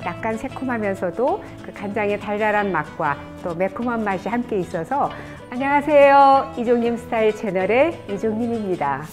약간 새콤하면서도 그 간장의 달달한 맛과 또 매콤한 맛이 함께 있어서. 안녕하세요, 이종님 스타일 채널의 이종님입니다.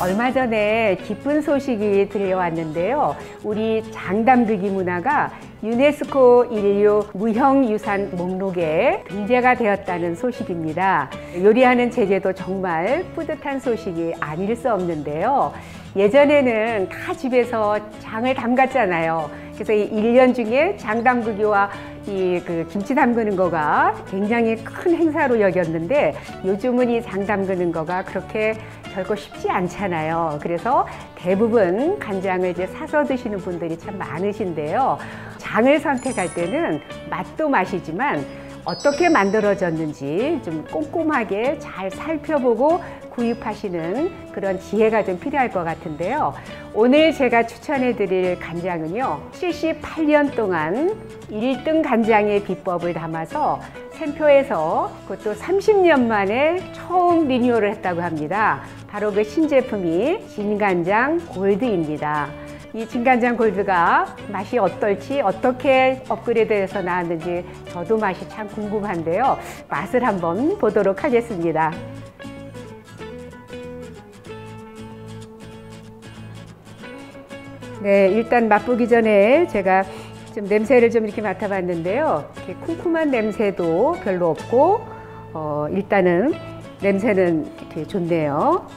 얼마 전에 기쁜 소식이 들려왔는데요. 우리 장담그기 문화가 유네스코 인류 무형유산 목록에 등재가 되었다는 소식입니다. 요리하는 제게도 정말 뿌듯한 소식이 아닐 수 없는데요. 예전에는 다 집에서 장을 담갔잖아요. 그래서 이 1년 중에 장 담그기와 그 김치 담그는 거가 굉장히 큰 행사로 여겼는데, 요즘은 이 장 담그는 거가 그렇게 결코 쉽지 않잖아요. 그래서 대부분 간장을 이제 사서 드시는 분들이 참 많으신데요. 장을 선택할 때는 맛도 맛이지만 어떻게 만들어졌는지 좀 꼼꼼하게 잘 살펴보고 구입하시는 그런 지혜가 좀 필요할 것 같은데요. 오늘 제가 추천해 드릴 간장은요, 78년 동안 1등 간장의 비법을 담아서 샘표에서 그것도 30년 만에 처음 리뉴얼을 했다고 합니다. 바로 그 신제품이 진간장 골드입니다. 이 진간장 골드가 맛이 어떨지, 어떻게 업그레이드해서 나왔는지 저도 맛이 참 궁금한데요. 맛을 한번 보도록 하겠습니다. 네, 일단 맛보기 전에 제가 좀 냄새를 좀 이렇게 맡아봤는데요. 이렇게 쿰쿰한 냄새도 별로 없고, 일단은 냄새는 이렇게 좋네요.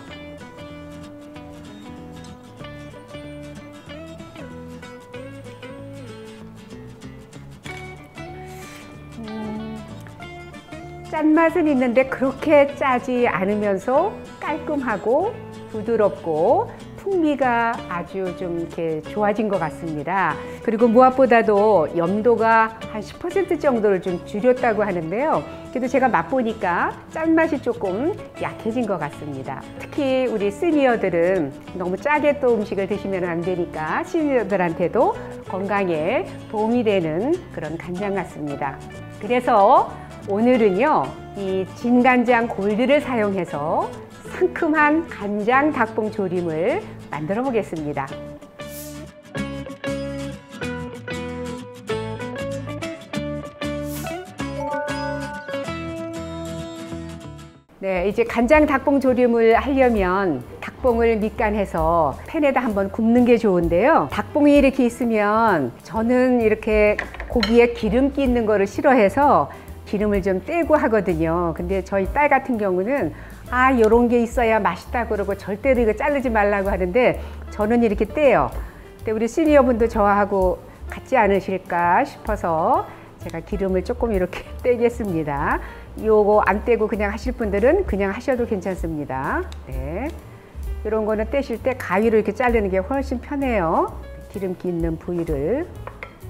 짠맛은 있는데 그렇게 짜지 않으면서 깔끔하고 부드럽고 풍미가 아주 좀 이렇게 좋아진 것 같습니다. 그리고 무엇보다도 염도가 한 10% 정도를 좀 줄였다고 하는데요. 그래도 제가 맛보니까 짠맛이 조금 약해진 것 같습니다. 특히 우리 시니어들은 너무 짜게 또 음식을 드시면 안 되니까 시니어들한테도 건강에 도움이 되는 그런 간장 같습니다. 그래서 오늘은요, 이 진간장 골드를 사용해서 상큼한 간장 닭봉 조림을 만들어 보겠습니다. 네, 이제 간장 닭봉 조림을 하려면 닭봉을 밑간해서 팬에다 한번 굽는 게 좋은데요. 닭봉이 이렇게 있으면 저는 이렇게 고기에 기름기 있는 거를 싫어해서 기름을 좀 떼고 하거든요. 근데 저희 딸 같은 경우는 요런 게 있어야 맛있다 그러고 절대로 이거 자르지 말라고 하는데 저는 이렇게 떼요. 근데 우리 시니어분도 저하고 같지 않으실까 싶어서 제가 기름을 조금 이렇게 떼겠습니다. 요거 안 떼고 그냥 하실 분들은 그냥 하셔도 괜찮습니다. 네. 이런 거는 떼실 때 가위로 이렇게 자르는 게 훨씬 편해요. 기름기 있는 부위를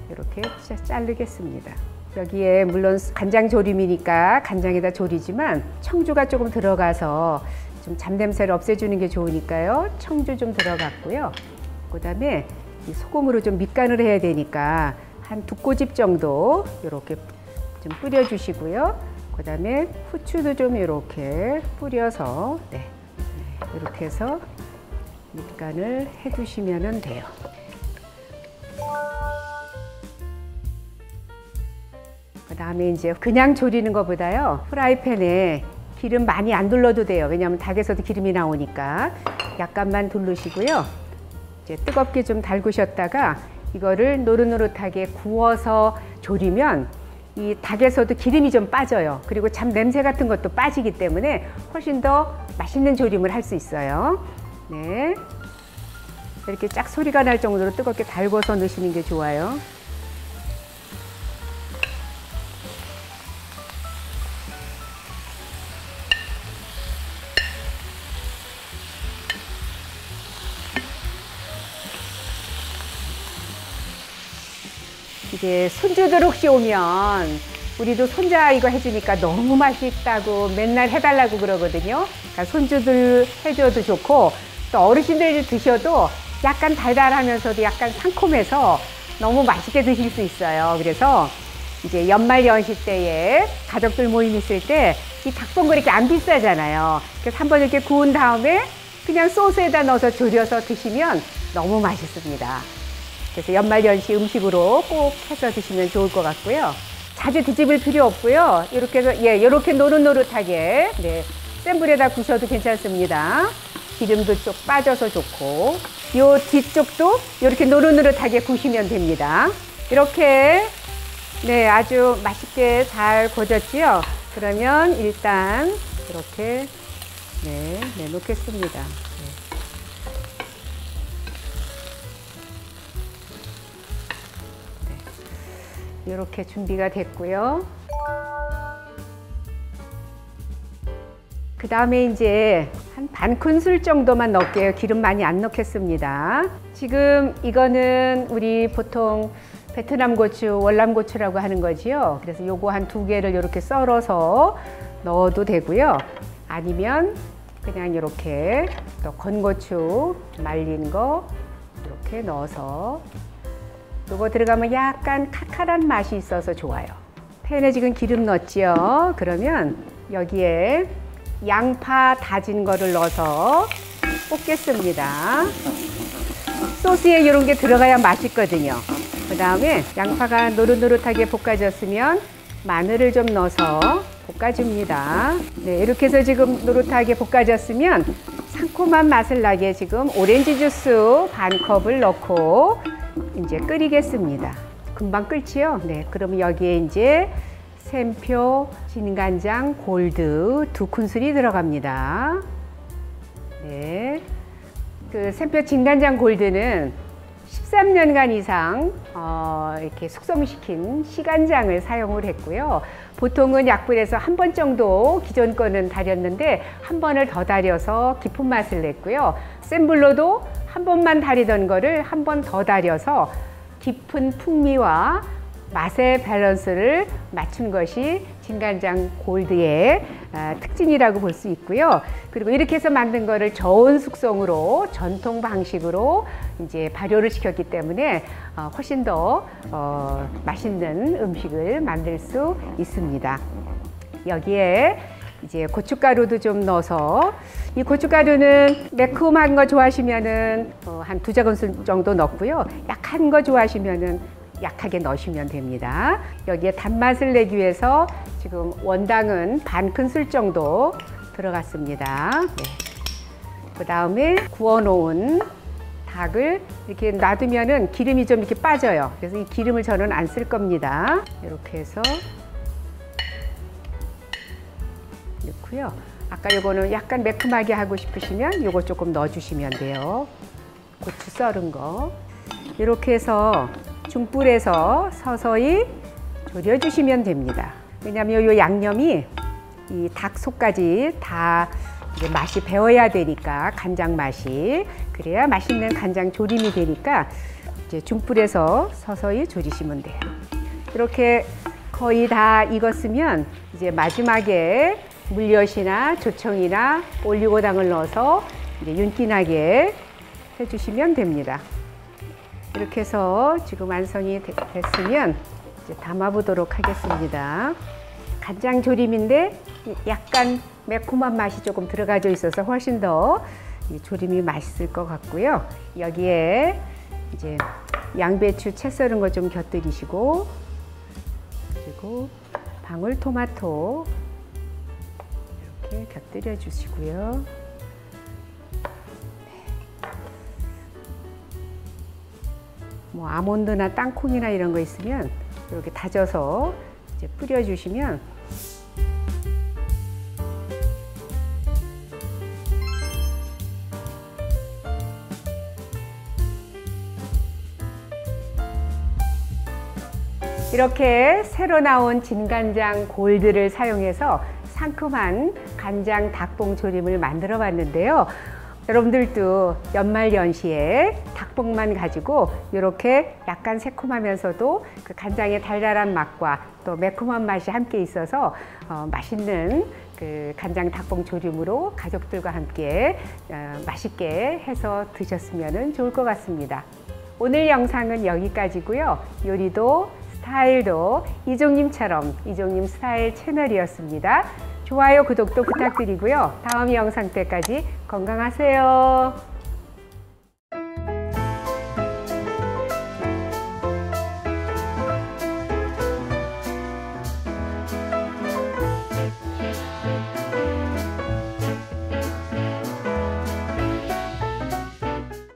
이렇게 자르겠습니다. 여기에 물론 간장 조림이니까 간장에다 조리지만 청주가 조금 들어가서 좀 잡냄새를 없애주는 게 좋으니까요. 청주 좀 들어갔고요. 그 다음에 이 소금으로 좀 밑간을 해야 되니까 한 2꼬집 정도 이렇게 좀 뿌려주시고요. 그 다음에 후추도 좀 이렇게 뿌려서 이렇게 해서 밑간을 해주시면 돼요. 그 다음에 이제 그냥 조리는 것보다요, 프라이팬에 기름 많이 안 둘러도 돼요. 왜냐하면 닭에서도 기름이 나오니까 약간만 두르시고요. 이제 뜨겁게 좀 달구셨다가 이거를 노릇노릇하게 구워서 조리면 이 닭에서도 기름이 좀 빠져요. 그리고 잡 냄새 같은 것도 빠지기 때문에 훨씬 더 맛있는 조림을 할 수 있어요. 네, 이렇게 짝 소리가 날 정도로 뜨겁게 달궈서 넣으시는 게 좋아요. 이제 손주들 혹시 오면 우리도 손자 이거 해주니까 너무 맛있다고 맨날 해달라고 그러거든요. 그러니까 손주들 해줘도 좋고 또 어르신들이 드셔도 약간 달달하면서도 약간 상콤해서 너무 맛있게 드실 수 있어요. 그래서 이제 연말 연시 때에 가족들 모임 있을 때 이 닭봉 그렇게 안 비싸잖아요. 그래서 한번 이렇게 구운 다음에 그냥 소스에다 넣어서 졸여서 드시면 너무 맛있습니다. 그래서 연말연시 음식으로 꼭 해서 드시면 좋을 것 같고요. 자주 뒤집을 필요 없고요. 이렇게 해서 이렇게 노릇노릇하게 센 불에다 구우셔도 괜찮습니다. 기름도 쭉 빠져서 좋고, 요 뒤쪽도 이렇게 노릇노릇하게 구우시면 됩니다. 이렇게 아주 맛있게 잘 구워졌지요. 그러면 일단 이렇게 내놓겠습니다. 이렇게 준비가 됐고요. 그 다음에 이제 한 반 큰술 정도만 넣을게요. 기름 많이 안 넣겠습니다. 지금 이거는 우리 보통 베트남 고추, 월남 고추라고 하는 거지요. 그래서 요거 한 2개를 이렇게 썰어서 넣어도 되고요. 아니면 그냥 이렇게 또 건고추 말린 거 이렇게 넣어서, 요거 들어가면 약간 칼칼한 맛이 있어서 좋아요. 팬에 지금 기름 넣었지요. 그러면 여기에 양파 다진 거를 넣어서 볶겠습니다. 소스에 이런 게 들어가야 맛있거든요. 그 다음에 양파가 노릇노릇하게 볶아졌으면 마늘을 좀 넣어서 볶아줍니다. 이렇게 해서 지금 노릇하게 볶아졌으면 상콤한 맛을 나게 지금 오렌지 주스 반 컵을 넣고 이제 끓이겠습니다. 금방 끓지요? 그러면 여기에 이제 샘표 진간장 골드 2큰술이 들어갑니다. 그 샘표 진간장 골드는 13년간 이상 이렇게 숙성시킨 시간장을 사용을 했고요. 보통은 약불에서 한 번 정도 기존 거는 달였는데 한 번을 더 달여서 깊은 맛을 냈고요. 센 불로도 한 번만 달이던 거를 한 번 더 달여서 깊은 풍미와 맛의 밸런스를 맞춘 것이 진간장 골드의 특징이라고 볼 수 있고요. 그리고 이렇게 해서 만든 거를 저온 숙성으로 전통 방식으로 이제 발효를 시켰기 때문에 훨씬 더 맛있는 음식을 만들 수 있습니다. 여기에 이제 고춧가루도 좀 넣어서, 이 고춧가루는 매콤한 거 좋아하시면은 한 2작은술 정도 넣고요. 약한 거 좋아하시면은 약하게 넣으시면 됩니다. 여기에 단맛을 내기 위해서 지금 원당은 반 큰술 정도 들어갔습니다. 그 다음에 구워놓은 닭을 이렇게 놔두면은 기름이 좀 이렇게 빠져요. 그래서 이 기름을 저는 안 쓸 겁니다. 이렇게 해서 넣고요. 아까 요거는 약간 매콤하게 하고 싶으시면 요거 조금 넣어주시면 돼요. 고추 썰은 거. 이렇게 해서 중불에서 서서히 졸여주시면 됩니다. 왜냐하면 요 양념이 이 닭 속까지 다 이제 맛이 배어야 되니까, 간장 맛이. 그래야 맛있는 간장 조림이 되니까 이제 중불에서 서서히 졸이시면 돼요. 이렇게 거의 다 익었으면 이제 마지막에 물엿이나 조청이나 올리고당을 넣어서 이제 윤기나게 해주시면 됩니다. 이렇게 해서 지금 완성이 됐으면 이제 담아보도록 하겠습니다. 간장 조림인데 약간 매콤한 맛이 조금 들어가져 있어서 훨씬 더 조림이 맛있을 것 같고요. 여기에 이제 양배추 채 썰은 거 좀 곁들이시고, 그리고 방울토마토 이렇게 곁들여 주시고요. 뭐 아몬드나 땅콩이나 이런 거 있으면 이렇게 다져서 이제 뿌려주시면 이렇게 새로 나온 진간장 골드를 사용해서 상큼한 간장 닭봉 조림을 만들어 봤는데요. 여러분들도 연말연시에 닭봉만 가지고 이렇게 약간 새콤하면서도 그 간장의 달달한 맛과 또 매콤한 맛이 함께 있어서 맛있는 그 간장 닭봉 조림으로 가족들과 함께 맛있게 해서 드셨으면 좋을 것 같습니다. 오늘 영상은 여기까지고요. 요리도 스타일도 이종님처럼 이종님 스타일 채널이었습니다. 좋아요, 구독도 부탁드리고요. 다음 영상 때까지 건강하세요.